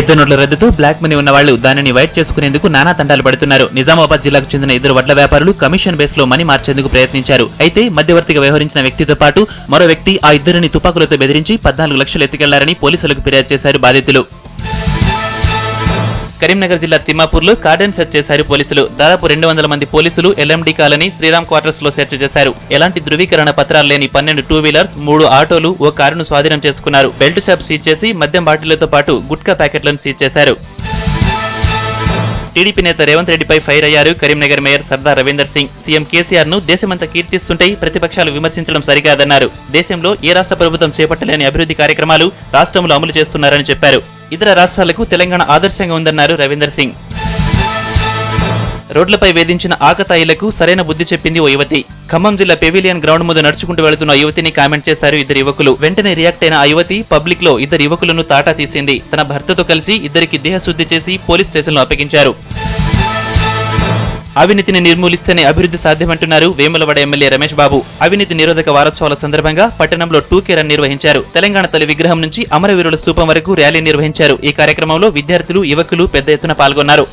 పెద్ద నోట్ల రద్దుతో black money ఉన్న వాళ్లు దానిని వైట్ చేసుకునేందుకు నానా తంటాలు పడుతున్నారు. నిజామాబాద్ జిల్లాకు చెందిన ఇద్దరు వడ్ల వ్యాపారులు కమిషన్ బేస్ లో మనీ మార్చేందుకు ప్రయత్నించారు. అయితే మధ్యవర్తిగా వ్యవహరించిన వ్యక్తితో పాటు మరో వ్యక్తి ఆ ఇద్దరిని తుపాకులతో బెదిరించి 14 లక్షలు ఎత్తుకెళ్లారని పోలీసులకు ఫిర్యాదు చేశారు బాధితులు. కరీంనగర్ జిల్లా తిమ్మాపూర్లో కార్డన్ సెర్చ్ చేశారు పోలీసులు. దాదాపు 200 మంది పోలీసులు ఎల్ఎండి కాలనీ శ్రీరామ్ క్వార్టర్స్ లో సెర్చ్ చేశారు. ఎలాంటి ధృవీకరణ పత్రాలు లేని 12 టూ వీలర్స్, 3 ఆటోలు, ఓ కారును స్వాధీనం చేసుకున్నారు. బెల్ట్ షాప్ సీజ్ చేసి మద్యం బాటిళ్లతో పాటు గుట్కా ప్యాకెట్లను సీజ్ చేశారు. టీడీపీ నేత రేవంత్ రెడ్డిపై ఫైర్ అయ్యారు కరీంనగర్ మేయర్ సర్దార్ రవీందర్ సింగ్. సీఎం కేసీఆర్ ను దేశమంతా కీర్తిస్తుంటే ప్రతిపక్షాలు విమర్శించడం సరికాదన్నారు. దేశంలో ఏ రాష్ట్ర ప్రభుత్వం చేపట్టలేని అభివృద్ధి కార్యక్రమాలు రాష్ట్రంలో అమలు చేస్తున్నారని చెప్పారు. ఇతర రాష్ట్రాలకు తెలంగాణ ఆదర్శంగా ఉందన్నారు రవీందర్ సింగ్. రోడ్లపై వేధించిన ఆకతాయిలకు సరైన బుద్ధి చెప్పింది ఓ యువతి. ఖమ్మం జిల్లా పెవిలియన్ గ్రౌండ్ ముందు నడుచుకుంటూ వెళుతున్న యువతిని కామెంట్ చేశారు ఇద్దరు యువకులు. వెంటనే రియాక్ట్ అయిన ఆ యువతి పబ్లిక్ లో ఇద్దరు యువకులను తాటా తీసింది. తన భర్తతో కలిసి ఇద్దరికి దేహశుద్ధి చేసి పోలీస్ స్టేషన్లో అప్పగించారు. అవినీతిని నిర్మూలిస్తేనే అభివృద్ధి సాధ్యమంటున్నారు వేములవాడ ఎమ్మెల్యే రమేష్ బాబు. అవినీతి నిరోధక వారోత్సవాల సందర్భంగా పట్టణంలో 2K రన్ నిర్వహించారు. తెలంగాణ తల్లి విగ్రహం నుంచి అమరవీరుల స్తూపం వరకు ర్యాలీ నిర్వహించారు. ఈ కార్యక్రమంలో విద్యార్థులు, యువకులు పెద్ద ఎత్తున పాల్గొన్నారు.